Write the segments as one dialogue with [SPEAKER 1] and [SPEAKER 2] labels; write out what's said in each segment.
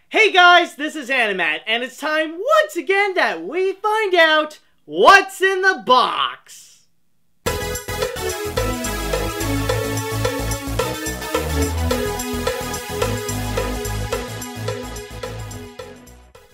[SPEAKER 1] Hey guys, this is Animat, and it's time once again that we find out what's in the box.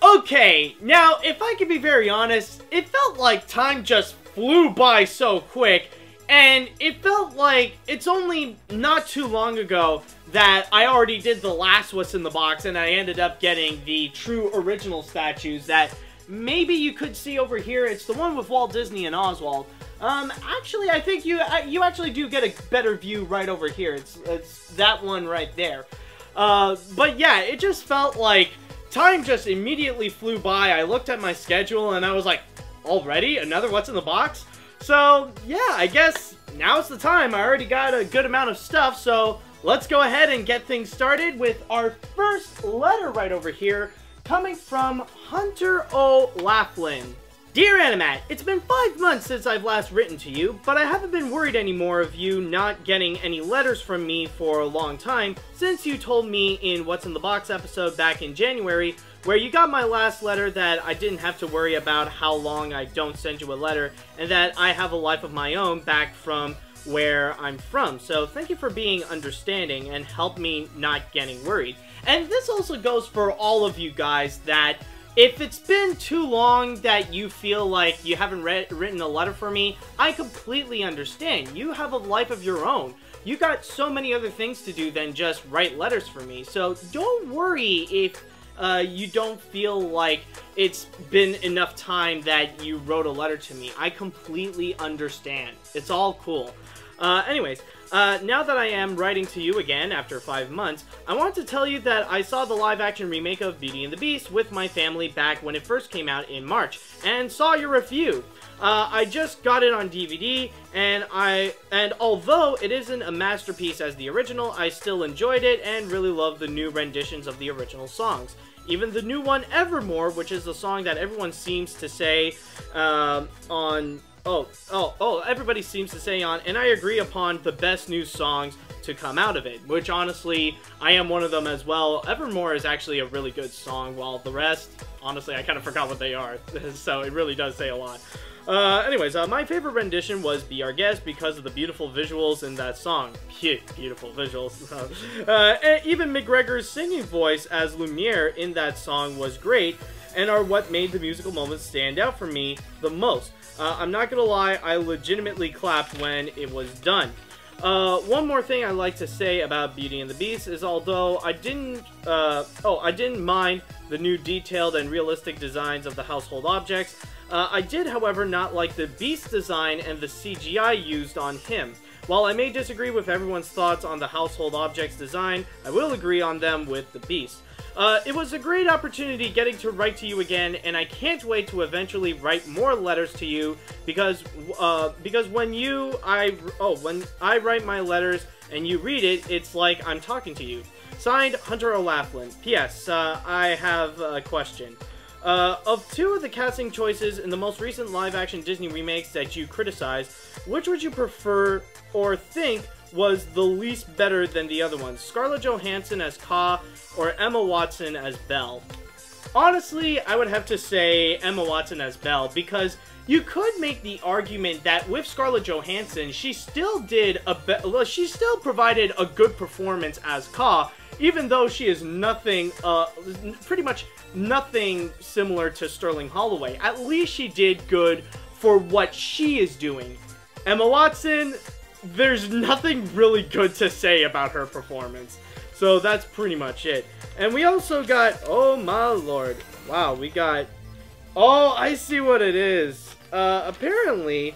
[SPEAKER 1] Okay, now if I can be very honest, it felt like time just flew by so quick, and it felt like it's only not too long ago that I already did the last What's in the Box, and I ended up getting the true original statues that maybe you could see over here. It's the one with Walt Disney and Oswald. Actually, I think you actually do get a better view right over here. It's that one right there. But yeah, it just felt like time just immediately flew by. I looked at my schedule and I was like, already? Another What's in the Box? So yeah, I guess now's the time. I already got a good amount of stuff, so let's go ahead and get things started with our first letter right over here, coming from Hunter O'Laughlin. Dear Animat, it's been 5 months since I've last written to you, but I haven't been worried anymore of you not getting any letters from me for a long time, since you told me in What's in the Box episode back in January, where you got my last letter, that I didn't have to worry about how long I don't send you a letter, and that I have a life of my own back from where I'm from. So thank you for being understanding and help me not getting worried. And this also goes for all of you guys, that if it's been too long that you feel like you haven't written a letter for me, I completely understand. You have a life of your own. You got so many other things to do than just write letters for me. So don't worry if you don't feel like it's been enough time that you wrote a letter to me. I completely understand. It's all cool. Anyways, now that I am writing to you again after 5 months, I want to tell you that I saw the live-action remake of Beauty and the Beast with my family back when it first came out in March, and saw your review. I just got it on DVD, and although it isn't a masterpiece as the original, I still enjoyed it and really love the new renditions of the original songs. Even the new one, Evermore, which is the song that everyone seems to say everybody seems to say on, and I agree upon the best new songs to come out of it, which honestly, I am one of them as well. Evermore is actually a really good song, while the rest, honestly, I kind of forgot what they are, so it really does say a lot. Anyways, my favorite rendition was Be Our Guest because of the beautiful visuals in that song. Beautiful visuals. Even McGregor's singing voice as Lumiere in that song was great, and are what made the musical moments stand out for me the most. I'm not gonna lie, I legitimately clapped when it was done. One more thing I'd like to say about Beauty and the Beast is, although I didn't mind the new detailed and realistic designs of the household objects, I did, however, not like the Beast design and the CGI used on him. While I may disagree with everyone's thoughts on the household objects design, I will agree on them with the Beast. It was a great opportunity getting to write to you again, and I can't wait to eventually write more letters to you, because when I write my letters and you read it, it's like I'm talking to you. Signed, Hunter O'Laughlin. P.S. I have a question. Of two of the casting choices in the most recent live-action Disney remakes that you criticized, which would you prefer or think was the least better than the other ones? Scarlett Johansson as Kaa or Emma Watson as Belle? Honestly, I would have to say Emma Watson as Belle, because you could make the argument that with Scarlett Johansson, she still provided a good performance as Kaa, even though she is nothing, pretty much nothing similar to Sterling Holloway. At least she did good for what she is doing. Emma Watson, there's nothing really good to say about her performance. So that's pretty much it. And we also got, oh my lord, wow, we got, oh, I see what it is. Apparently,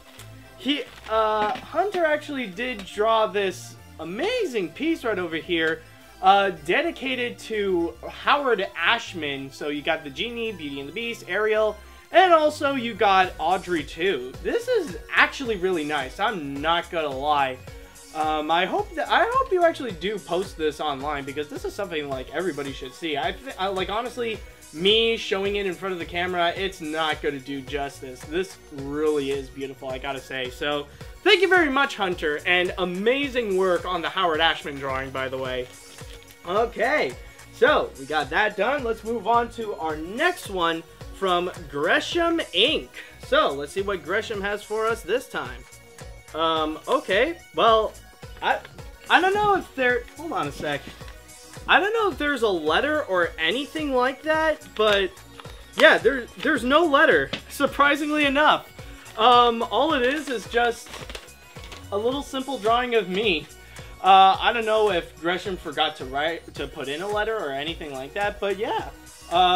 [SPEAKER 1] Hunter actually did draw this amazing piece right over here, dedicated to Howard Ashman. So you got the Genie, Beauty and the Beast, Ariel, and also you got Audrey too. This is actually really nice, I'm not gonna lie. I hope you actually do post this online, because this is something like everybody should see. Like, honestly, me showing it in front of the camera, it's not gonna do justice. This really is beautiful, I gotta say. So thank you very much, Hunter, and amazing work on the Howard Ashman drawing, by the way. Okay, So, we got that done. Let's move on to our next one from Gresham Inc. So, let's see what Gresham has for us this time. Okay. Well, I don't know if there... Hold on a sec. I don't know if there's a letter or anything like that, but... Yeah, there's no letter, surprisingly enough. All it is just a little simple drawing of me. I don't know if Gresham forgot to put in a letter or anything like that, but yeah.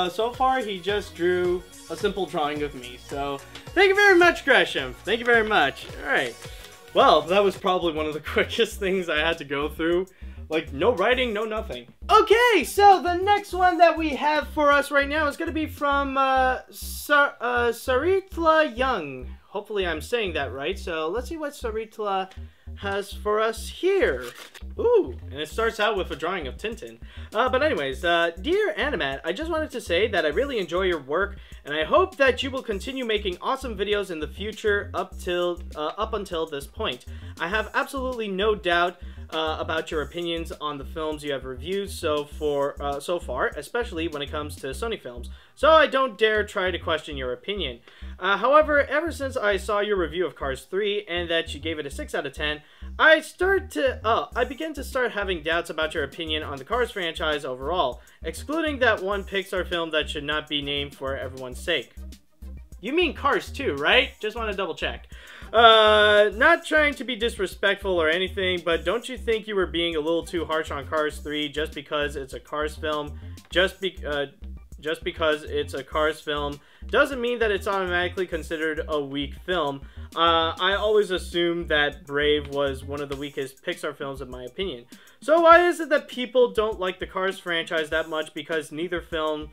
[SPEAKER 1] So far he just drew a simple drawing of me. So thank you very much, Gresham. Thank you very much. Alright. Well, that was probably one of the quickest things I had to go through. Like, no writing, no nothing. Okay, so the next one that we have for us right now is going to be from Saritla Young. Hopefully I'm saying that right, so let's see what Saritla has for us here. Ooh, and it starts out with a drawing of Tintin. But anyways, dear Animat, I just wanted to say that I really enjoy your work, and I hope that you will continue making awesome videos in the future up until this point. I have absolutely no doubt about your opinions on the films you have reviewed so far, especially when it comes to Sony films, so I don't dare try to question your opinion. However, ever since I saw your review of Cars 3 and that you gave it a 6 out of 10, I began to start having doubts about your opinion on the Cars franchise overall, excluding that one Pixar film that should not be named for everyone's sake. You mean Cars 2, right? Just want to double check. Not trying to be disrespectful or anything, but don't you think you were being a little too harsh on Cars 3 just because it's a Cars film? Just because it's a Cars film doesn't mean that it's automatically considered a weak film. I always assumed that Brave was one of the weakest Pixar films in my opinion. So why is it that people don't like the Cars franchise that much? Because neither films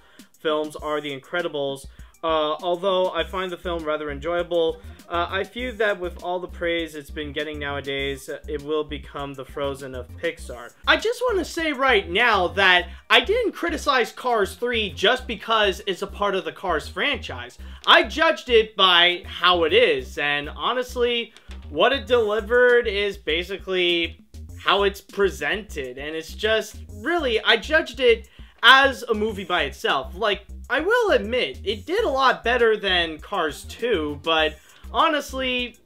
[SPEAKER 1] are The Incredibles. Although I find the film rather enjoyable, I feel that with all the praise it's been getting nowadays, it will become the Frozen of Pixar. I just want to say right now that I didn't criticize Cars 3 just because it's a part of the Cars franchise. I judged it by how it is, and honestly, what it delivered is basically how it's presented, and it's just, really, I judged it as a movie by itself. Like, I will admit, it did a lot better than Cars 2, but honestly,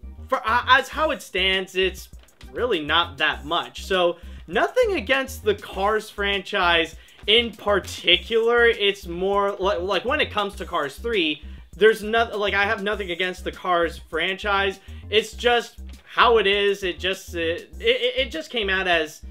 [SPEAKER 1] as how it stands, it's really not that much. So, nothing against the Cars franchise in particular. It's more, like when it comes to Cars 3, there's nothing, like, I have nothing against the Cars franchise. It's just how it is. It just came out as,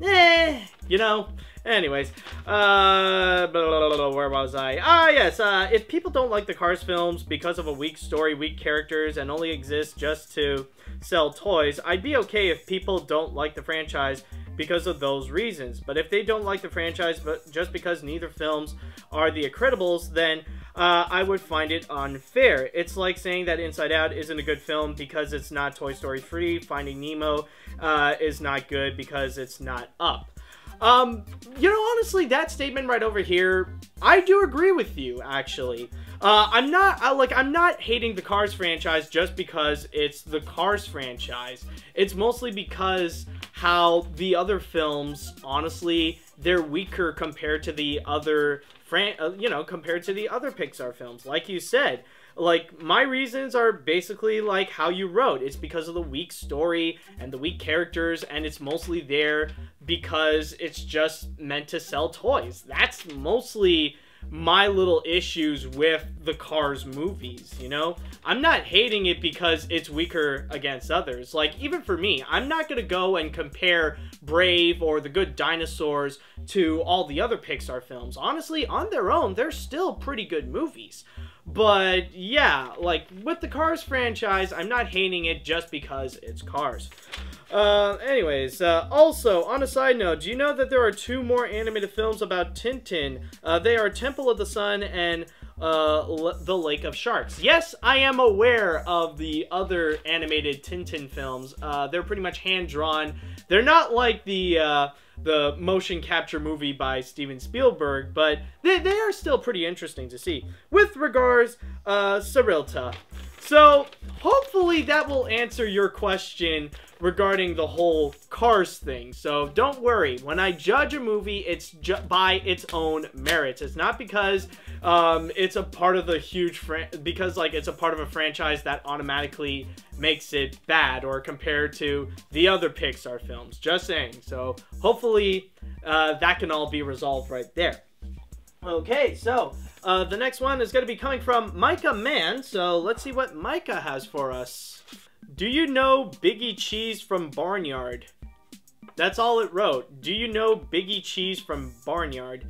[SPEAKER 1] you know. Anyways, where was I? Ah, yes, if people don't like the Cars films because of a weak story, weak characters, and only exist just to sell toys, I'd be okay if people don't like the franchise because of those reasons. But if they don't like the franchise but just because neither films are The Incredibles, then I would find it unfair. It's like saying that Inside Out isn't a good film because it's not Toy Story 3, Finding Nemo is not good because it's not Up. You know, honestly, that statement right over here, I do agree with you, actually. I'm not hating the Cars franchise just because it's the Cars franchise. It's mostly because how the other films, honestly, they're weaker compared to the other, compared to the other Pixar films. Like you said, like, my reasons are basically like how you wrote. It's because of the weak story and the weak characters, and it's mostly there because it's just meant to sell toys. That's mostly my little issues with the Cars movies, you know? I'm not hating it because it's weaker against others. Like, even for me, I'm not gonna go and compare Brave or The Good Dinosaurs to all the other Pixar films. Honestly, on their own, they're still pretty good movies. But yeah, like with the Cars franchise, I'm not hating it just because it's Cars. Anyways, also, on a side note, do you know that there are 2 more animated films about Tintin? They are Temple of the Sun and The Lake of Sharks. Yes, I am aware of the other animated Tintin films. They're pretty much hand-drawn. They're not like the motion capture movie by Steven Spielberg, but they are still pretty interesting to see. With regards, Sarilta. So, hopefully that will answer your question regarding the whole Cars thing. So, don't worry. When I judge a movie, it's by its own merits. It's not because it's a part of the huge it's a part of a franchise that automatically makes it bad or compared to the other Pixar films. Just saying. So, hopefully that can all be resolved right there. Okay, so the next one is going to be coming from Micah Man. So let's see what Micah has for us. Do you know Biggie Cheese from Barnyard? That's all it wrote. Do you know Biggie Cheese from Barnyard?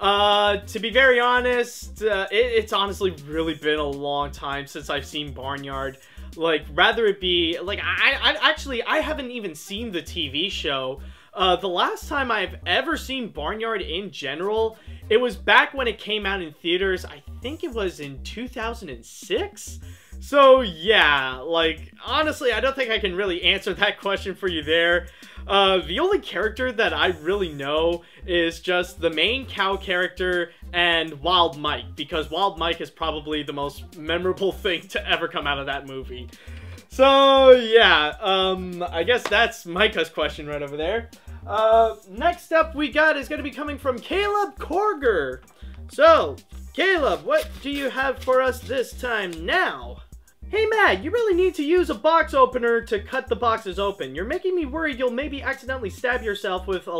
[SPEAKER 1] To be very honest, it's honestly really been a long time since I've seen Barnyard. Like, rather it be, like, I haven't even seen the TV show. The last time I've ever seen Barnyard in general, it was back when it came out in theaters. I think it was in 2006? So, yeah, like, honestly, I don't think I can really answer that question for you there. The only character that I really know is just the main cow character and Wild Mike, because Wild Mike is probably the most memorable thing to ever come out of that movie. So, yeah, I guess that's Micah's question right over there. Next up we got is going to be coming from Caleb Korger. So, Caleb, what do you have for us this time now? Hey Matt, you really need to use a box opener to cut the boxes open. You're making me worried you'll maybe accidentally stab yourself with the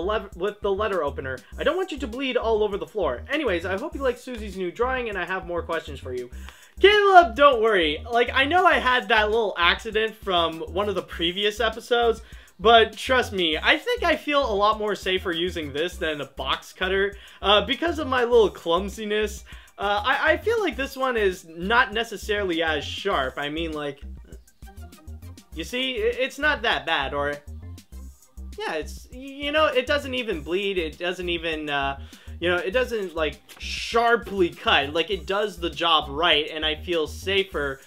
[SPEAKER 1] letter opener. I don't want you to bleed all over the floor. Anyways, I hope you like Susie's new drawing and I have more questions for you. Caleb, don't worry. Like, I know I had that little accident from one of the previous episodes, but trust me, I think I feel a lot more safer using this than a box cutter because of my little clumsiness. I feel like this one is not necessarily as sharp. I mean, like, you see, it's not that bad, or, yeah, it's, you know, it doesn't even bleed, it doesn't even, you know, it doesn't, like, sharply cut. Like, it does the job right, and I feel safer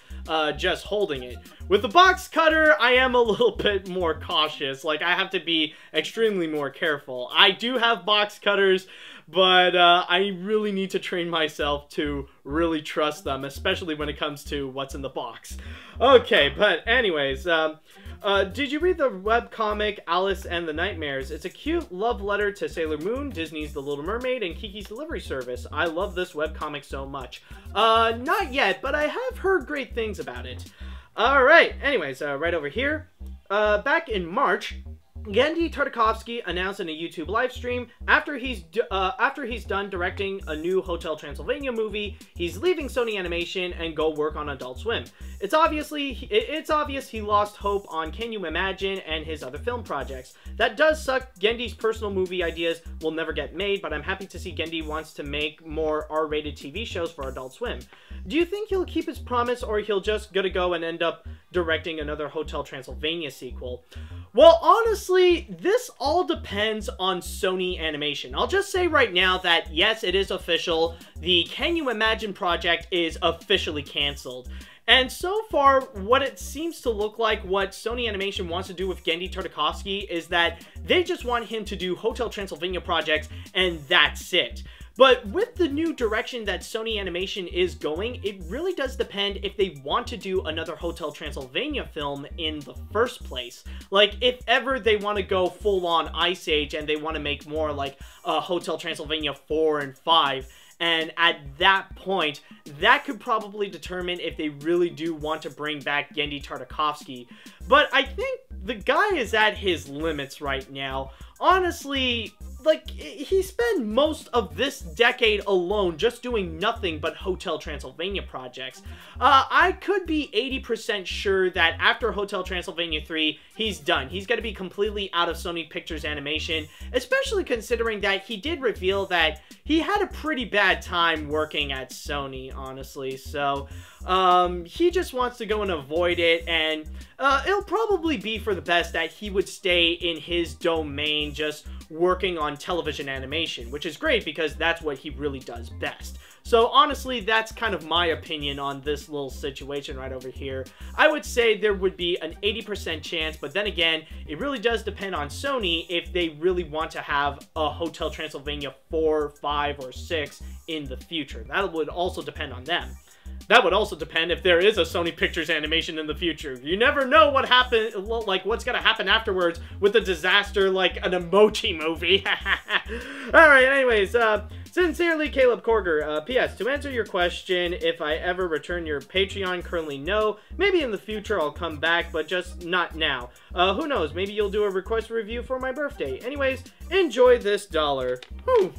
[SPEAKER 1] just holding it. With the box cutter, I am a little bit more cautious. Like, I have to be extremely more careful. I do have box cutters, but I really need to train myself to really trust them, especially when it comes to what's in the box. Okay, but anyways, did you read the webcomic Alice and the Nightmares? It's a cute love letter to Sailor Moon, Disney's The Little Mermaid, and Kiki's Delivery Service. I love this webcomic so much. Not yet, but I have heard great things about it. Alright, anyways, right over here. Back in March, Genndy Tartakovsky announced in a YouTube livestream after he's done directing a new Hotel Transylvania movie, he's leaving Sony Animation and go work on Adult Swim. It's obvious he lost hope on Can You Imagine and his other film projects. That does suck. Genndy's personal movie ideas will never get made, but I'm happy to see Genndy wants to make more R-rated TV shows for Adult Swim. Do you think he'll keep his promise, or he'll just gonna go and end up directing another Hotel Transylvania sequel? Well, honestly, this all depends on Sony Animation. I'll just say right now that, yes, it is official. The Can You Imagine project is officially canceled. And so far, what it seems to look like what Sony Animation wants to do with Genndy Tartakovsky is that they just want him to do Hotel Transylvania projects, and that's it. But with the new direction that Sony Animation is going, it really does depend if they want to do another Hotel Transylvania film in the first place. Like, if ever they want to go full-on Ice Age and they want to make more like Hotel Transylvania 4 and 5, and at that point, that could probably determine if they really do want to bring back Genndy Tartakovsky. But I think the guy is at his limits right now. Honestly, like, he spent most of this decade alone just doing nothing but Hotel Transylvania projects. I could be 80% sure that after Hotel Transylvania 3, he's done. He's going to be completely out of Sony Pictures Animation, especially considering that he did reveal that he had a pretty bad time working at Sony, honestly. So, he just wants to go and avoid it, and it'll probably be for the best that he would stay in his domain, just working on television animation, which is great because that's what he really does best. So honestly, that's kind of my opinion on this little situation right over here. I would say there would be an 80% chance, but then again, it really does depend on Sony if they really want to have a Hotel Transylvania 4, 5, or 6 in the future. That would also depend on them. that would also depend if there is a Sony Pictures animation in the future. You never know what happened, like what's gonna happen afterwards with a disaster like an Emoji Movie. Alright, anyways, sincerely, Caleb Korger. P.S. To answer your question, if I ever return your Patreon, currently no. Maybe in the future I'll come back, but just not now. Who knows, maybe you'll do a request review for my birthday. Anyways, enjoy this dollar. Whew.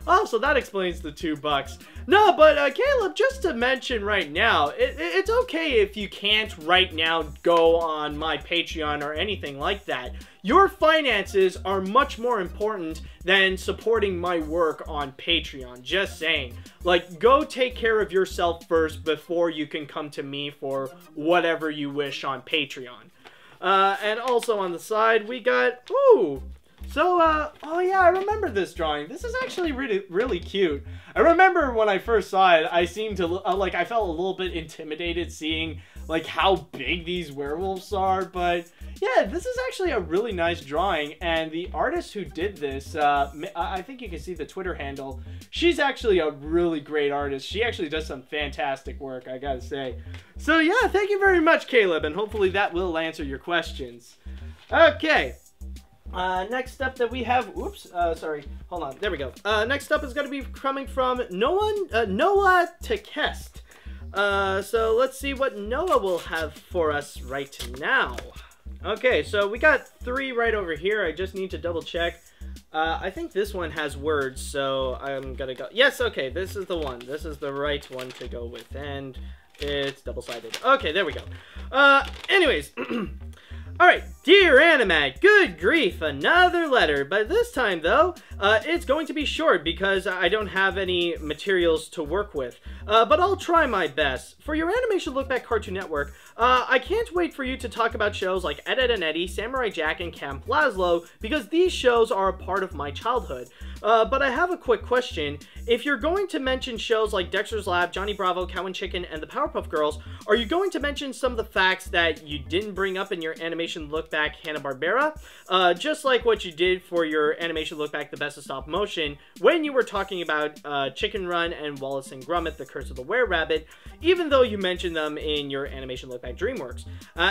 [SPEAKER 1] Oh, so that explains the $2. No, but Caleb, just to mention right now, it's okay if you can't right now go on my Patreon or anything like that. Your finances are much more important than supporting my work on Patreon. Just saying. Like, go take care of yourself first before you can come to me for whatever you wish on Patreon. And also on the side, we got, ooh, so, oh yeah, I remember this drawing. This is actually really cute. I remember when I first saw it, I seemed to, like, I felt a little bit intimidated seeing, like, how big these werewolves are, but yeah, this is actually a really nice drawing, and the artist who did this, I think you can see the Twitter handle. She's actually a really great artist. She actually does some fantastic work, I gotta say. So yeah, thank you very much, Caleb, and hopefully that will answer your questions. Okay. Next up that we have, sorry, hold on, there we go. Next up is going to be coming from Noah Tekest. So let's see what Noah will have for us right now. Okay, so we got 3 right over here. I just need to double check. I think this one has words, so I'm gonna go, yes, okay, this is the one. This is the right one to go with, and it's double-sided. Okay, there we go. Anyways, alright, dear Animag, good grief, another letter, but this time, though, it's going to be short because I don't have any materials to work with, but I'll try my best. For your Animation Look Back Cartoon Network, I can't wait for you to talk about shows like Ed, Edd n Eddy, Samurai Jack, and Camp Lazlo, because these shows are a part of my childhood. But I have a quick question. If you're going to mention shows like Dexter's Lab, Johnny Bravo, Cow and Chicken, and the Powerpuff Girls, are you going to mention some of the facts that you didn't bring up in your Animation Look Back Hanna-Barbera? Just like what you did for your Animation Look Back The Best of Stop Motion, when you were talking about Chicken Run and Wallace and Gromit, The Curse of the Were-Rabbit, even though you mentioned them in your Animation Look Back DreamWorks.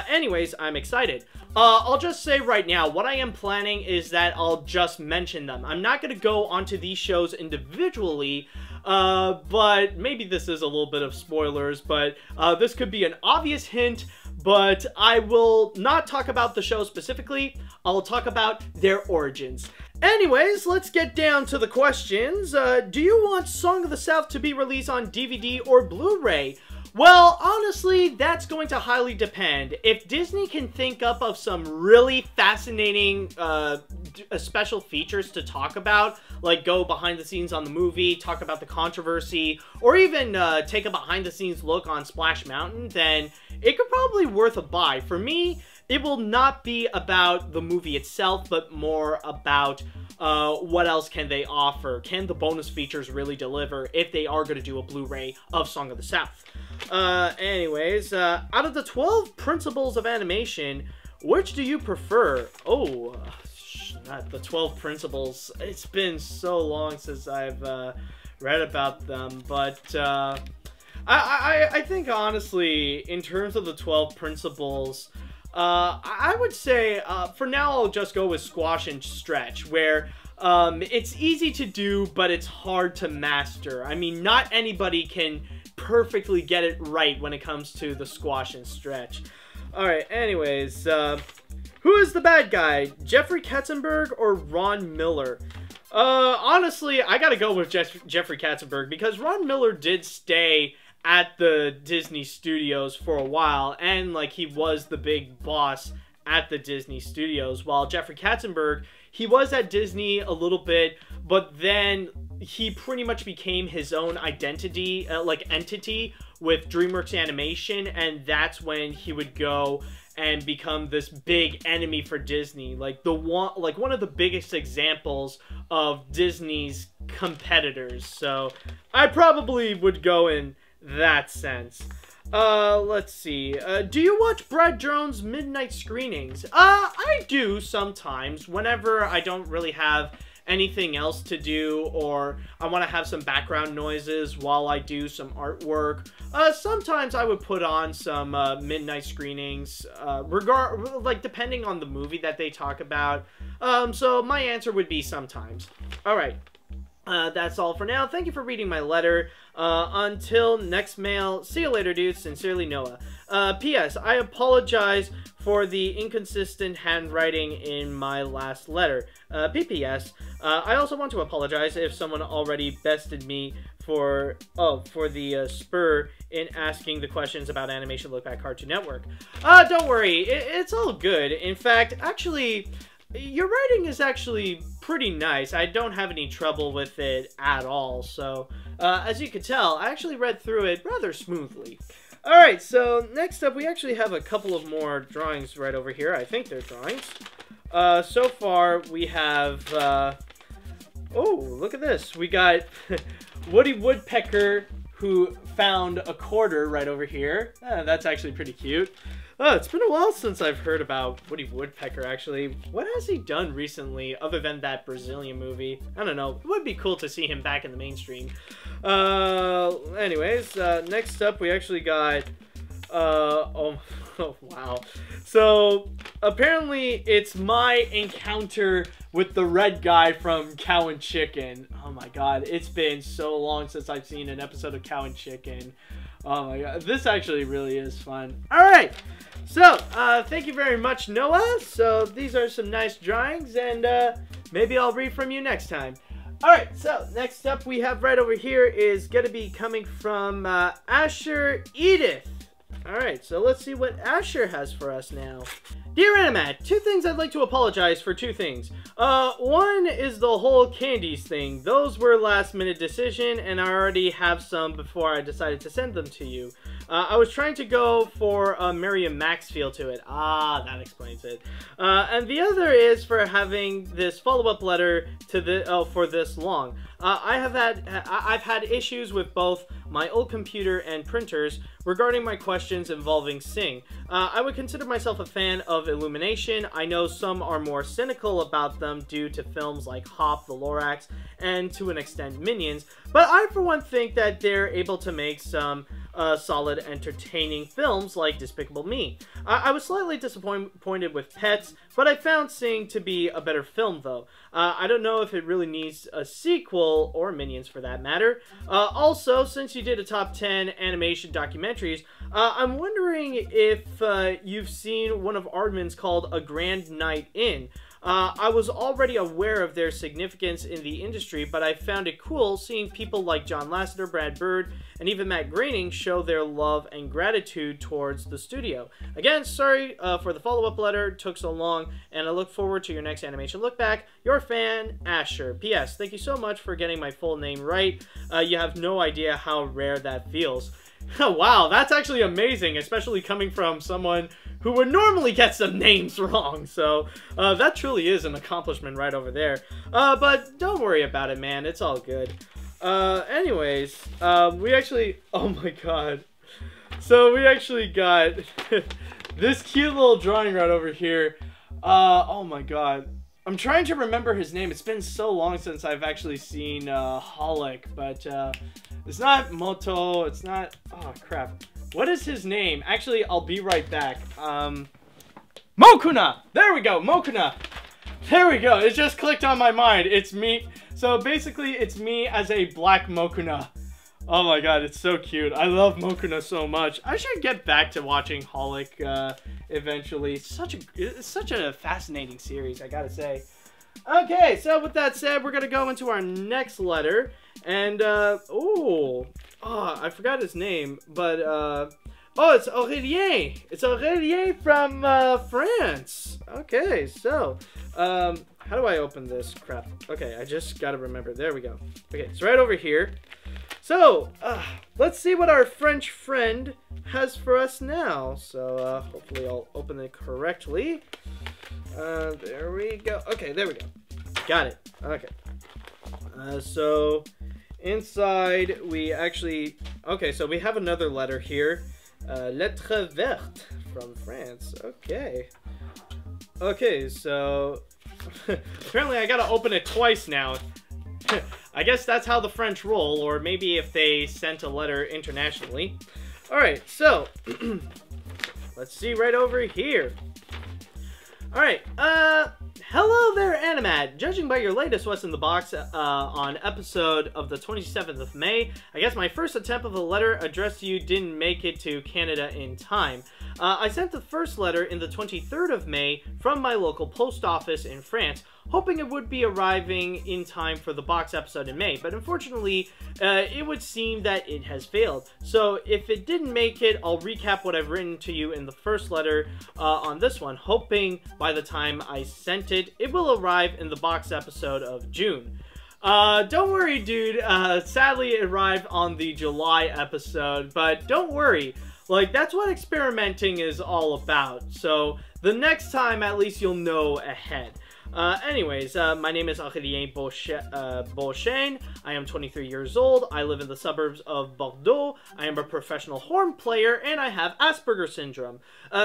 [SPEAKER 1] Anyways, I'm excited. I'll just say right now, what I am planning is that I'll just mention them. I'm not going to go onto these shows individually, but maybe this is a little bit of spoilers, but this could be an obvious hint, but I will not talk about the show specifically. I'll talk about their origins. Anyways, let's get down to the questions. Do you want Song of the South to be released on DVD or Blu-ray? Well, honestly, that's going to highly depend. If Disney can think up of some really fascinating special features to talk about, like go behind the scenes on the movie, talk about the controversy, or even take a behind the scenes look on Splash Mountain, then it could probably be worth a buy. For me, it will not be about the movie itself, but more about what else can they offer. Can the bonus features really deliver if they are going to do a Blu-ray of Song of the South? Anyways, out of the 12 principles of animation, which do you prefer? Oh, not the 12 principles. It's been so long since I've read about them, but I think honestly, in terms of the 12 principles, I would say, for now, I'll just go with Squash and Stretch, where it's easy to do, but it's hard to master. I mean, not anybody can perfectly get it right when it comes to the Squash and Stretch. Alright, anyways, who is the bad guy? Jeffrey Katzenberg or Ron Miller? Honestly, I gotta go with Jeffrey Katzenberg, because Ron Miller did stay at the Disney Studios for a while, and like he was the big boss at the Disney Studios, while Jeffrey Katzenberg, he was at Disney a little bit, but then he pretty much became his own identity, entity with DreamWorks Animation, and that's when he would go and become this big enemy for Disney, like one of the biggest examples of Disney's competitors. So I probably would go in that sense. Let's see. Do you watch Brad Jones' midnight screenings? I do sometimes, whenever I don't really have anything else to do, or I want to have some background noises while I do some artwork, sometimes I would put on some midnight screenings, depending on the movie that they talk about. So my answer would be sometimes. Alright. That's all for now. Thank you for reading my letter. Until next mail, see you later, dude. Sincerely, Noah. P.S. I apologize for the inconsistent handwriting in my last letter. P.P.S. I also want to apologize if someone already bested me for the spur in asking the questions about Animation Look Back Cartoon Network. Don't worry. It's all good. In fact, actually, your writing is actually pretty nice. I don't have any trouble with it at all. So, as you can tell, I actually read through it rather smoothly. Alright, so next up we actually have a couple of more drawings right over here. I think they're drawings. So far we have, oh, look at this. We got Woody Woodpecker who found a quarter right over here. That's actually pretty cute. Oh, it's been a while since I've heard about Woody Woodpecker, actually. What has he done recently, other than that Brazilian movie? I don't know. It would be cool to see him back in the mainstream. Anyways, next up, we actually got, oh, wow. So, apparently, it's my encounter with the red guy from Cow and Chicken. Oh my god, it's been so long since I've seen an episode of Cow and Chicken. Oh my god, this actually really is fun. Alright, so, thank you very much, Noah. So, these are some nice drawings, and maybe I'll read from you next time. Alright, so, next up we have right over here is going to be coming from Asher Edith. Alright, so let's see what Asher has for us now. Dear Animat, two things I'd like to apologize for. Two things. One is the whole candies thing. Those were last minute decision, and I already have some before I decided to send them to you. I was trying to go for a Miriam Max feel to it. Ah, that explains it. And the other is for having this follow-up letter to for this long. I've had issues with both my old computer and printers regarding my questions involving Sing. I would consider myself a fan of Illumination. I know some are more cynical about them due to films like Hop, The Lorax, and to an extent Minions, but I for one think that they're able to make some solid, entertaining films like Despicable Me. I was slightly disappointed with Pets, but I found Sing to be a better film, though. I don't know if it really needs a sequel, or Minions for that matter. Also, since you did a top 10 animation documentaries, I'm wondering if you've seen one of Aardman's called A Grand Night In. I was already aware of their significance in the industry, but I found it cool seeing people like John Lasseter, Brad Bird, and even Matt Groening show their love and gratitude towards the studio. Again, sorry for the follow-up letter, it took so long, and I look forward to your next animation look back. Your fan, Asher. P.S. Thank you so much for getting my full name right. You have no idea how rare that feels. Wow, that's actually amazing, especially coming from someone who would normally get some names wrong. So, that truly is an accomplishment right over there. But don't worry about it, man. It's all good. Anyways, we actually... Oh my god. So, we actually got this cute little drawing right over here. Oh my god. I'm trying to remember his name. It's been so long since I've actually seen Holic, but it's not Moto. It's not... Oh, crap. What is his name? Actually, I'll be right back. Mokuna! There we go, Mokuna! There we go, it just clicked on my mind. It's me. So basically, it's me as a black Mokuna. Oh my god, it's so cute. I love Mokuna so much. I should get back to watching Holic eventually. It's such a fascinating series, I gotta say. Okay, so with that said, we're gonna go into our next letter. And, I forgot his name, but, oh, it's Aurélien! It's Aurélien from, France! Okay, so, how do I open this crap? Okay, I just gotta remember. There we go. Okay, it's right over here. So, let's see what our French friend has for us now. So, hopefully I'll open it correctly. There we go. Okay, there we go. Got it. Okay. So... inside, we actually... Okay, so we have another letter here. Lettre verte from France. Okay. Okay, so Apparently I gotta open it twice now. I guess that's how the French roll, or maybe if they sent a letter internationally. Alright, so, let's see right over here. Alright, hello there, Animad. Judging by your latest What's in the Box on episode of the 27th of May, I guess my first attempt of a letter addressed to you didn't make it to Canada in time. I sent the first letter in the 23rd of May from my local post office in France, hoping it would be arriving in time for the box episode in May, but unfortunately, it would seem that it has failed. So if it didn't make it, I'll recap what I've written to you in the first letter on this one, hoping by the time I sent it, it will arrive in the box episode of June. Don't worry, dude. Sadly, it arrived on the July episode, but don't worry. Like, that's what experimenting is all about. So the next time, at least you'll know ahead. Anyways, my name is Aurélien Beauchesne. I am 23 years old. I live in the suburbs of Bordeaux. I am a professional horn player, and I have Asperger's syndrome.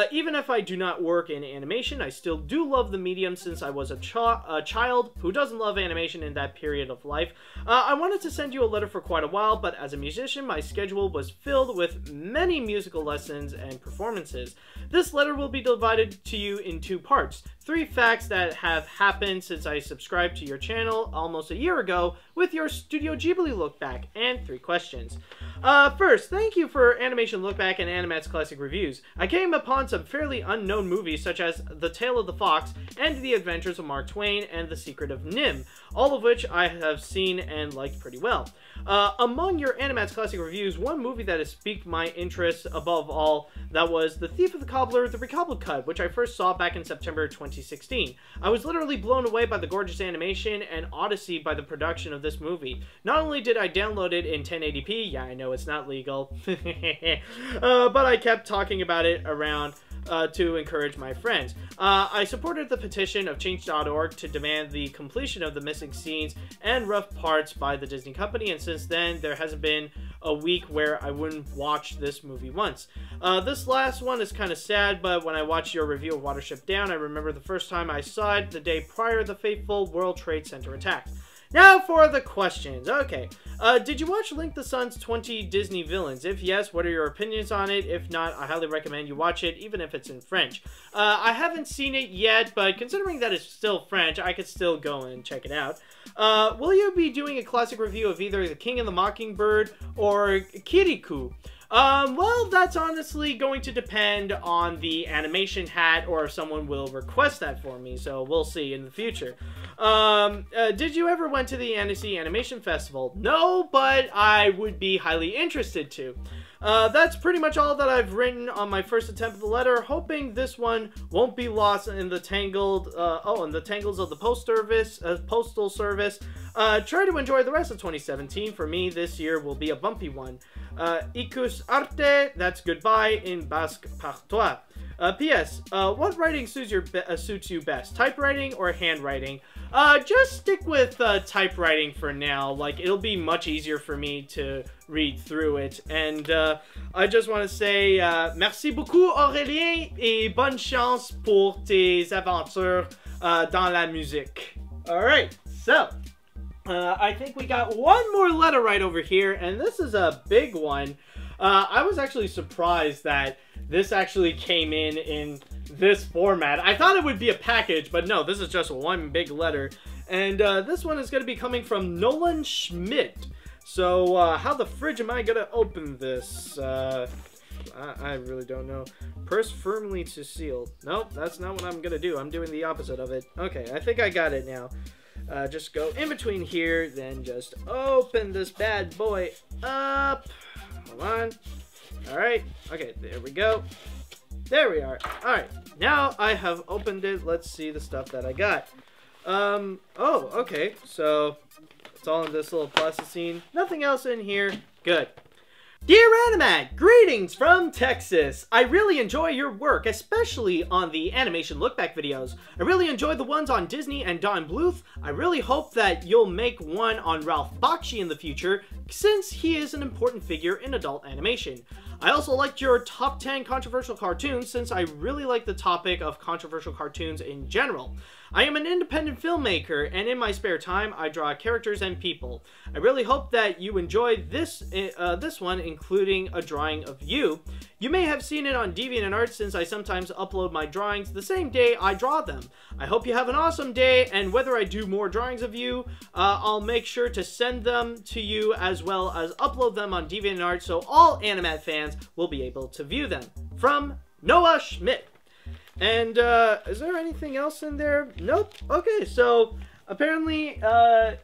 [SPEAKER 1] Even if I do not work in animation, I still do love the medium since I was a child who doesn't love animation in that period of life. I wanted to send you a letter for quite a while, but as a musician, my schedule was filled with many musical lessons and performances. This letter will be divided to you in two parts. 3 facts that have happened since I subscribed to your channel almost a year ago with your Studio Ghibli look back, and 3 questions. First, thank you for Animation Look Back and Animat's classic reviews. I came upon some fairly unknown movies such as The Tale of the Fox and The Adventures of Mark Twain and The Secret of NIMH, all of which I have seen and liked pretty well. Among your Animat's classic reviews, one movie that has piqued my interest above all, that was The Thief of the Cobbler, The Recobbled Cut, which I first saw back in September 2016. I was literally blown away by the gorgeous animation and Odyssey by the production of this movie. Not only did I download it in 1080p, yeah, I know it's not legal, but I kept talking about it around to encourage my friends. I supported the petition of Change.org to demand the completion of the missing scenes and rough parts by the Disney company, and since then there hasn't been a week where I wouldn't watch this movie once. This last one is kind of sad, but when I watched your review of Watership Down, I remember the first time I saw it the day prior the fateful World Trade Center attack. Now for the questions. Okay, did you watch Link the Sun's 20 Disney Villains? If yes, what are your opinions on it? If not, I highly recommend you watch it, even if it's in French. I haven't seen it yet, but considering that it's still French, I could still go and check it out. Will you be doing a classic review of either The King and the Mockingbird or Kirikou? Well, that's honestly going to depend on the animation hat or if someone will request that for me, so we'll see in the future. Did you ever went to the Annecy Animation Festival? No, but I would be highly interested to. That's pretty much all that I've written on my first attempt at the letter, hoping this one won't be lost in the tangles of the postal service. Try to enjoy the rest of 2017. For me, this year will be a bumpy one. Ikus arte, that's goodbye in Basque Patois. P.S. What writing suits you best? Typewriting or handwriting? Just stick with typewriting for now. Like, it'll be much easier for me to read through it. And I just want to say merci beaucoup, Aurélien, et bonne chance pour tes aventures dans la musique. Alright, so I think we got one more letter right over here, and this is a big one. I was actually surprised that this actually came in this format. I thought it would be a package, but no, this is just one big letter. And this one is going to be coming from Nolan Schmidt. So how the fridge am I going to open this? I really don't know. Purse firmly to seal. Nope, that's not what I'm going to do. I'm doing the opposite of it. Okay, I think I got it now. Just go in between here, then just open this bad boy up. Hold on. Alright, okay, there we go. There we are. Alright, now I have opened it. Let's see the stuff that I got. Oh, okay, so it's all in this little plasticine. Nothing else in here. Good. Dear Animat, greetings from Texas. I really enjoy your work, especially on the animation look-back videos. I really enjoy the ones on Disney and Don Bluth. I really hope that you'll make one on Ralph Bakshi in the future, since he is an important figure in adult animation. I also liked your top 10 controversial cartoons since I really like the topic of controversial cartoons in general. I am an independent filmmaker, and in my spare time, I draw characters and people. I really hope that you enjoyed this one, including a drawing of you. You may have seen it on DeviantArt since I sometimes upload my drawings the same day I draw them. I hope you have an awesome day, and whether I do more drawings of you, I'll make sure to send them to you as well as upload them on DeviantArt so all Animat fans will be able to view them. From Noah Schmidt. And, is there anything else in there? Nope. Okay, so apparently,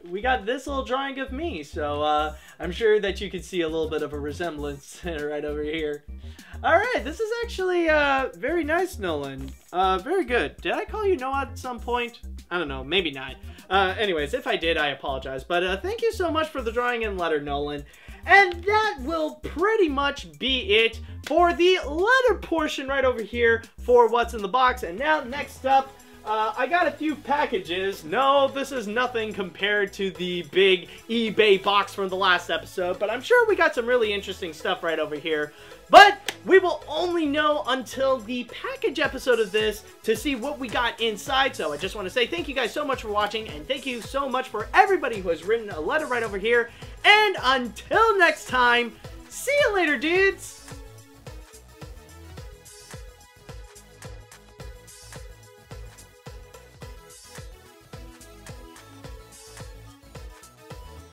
[SPEAKER 1] we got this little drawing of me, so, I'm sure that you can see a little bit of a resemblance right over here. Alright, this is actually, very nice, Nolan. Very good. Did I call you Noah at some point? I don't know, maybe not. Anyways, if I did, I apologize. But, thank you so much for the drawing and letter, Nolan. And that will pretty much be it for the letter portion right over here for what's in the box. And now, next up, I got a few packages. No, this is nothing compared to the big eBay box from the last episode, but I'm sure we got some really interesting stuff right over here. But we will only know until the package episode of this to see what we got inside. So I just want to say thank you guys so much for watching, and thank you so much for everybody who has written a letter right over here. And until next time, see you later, dudes!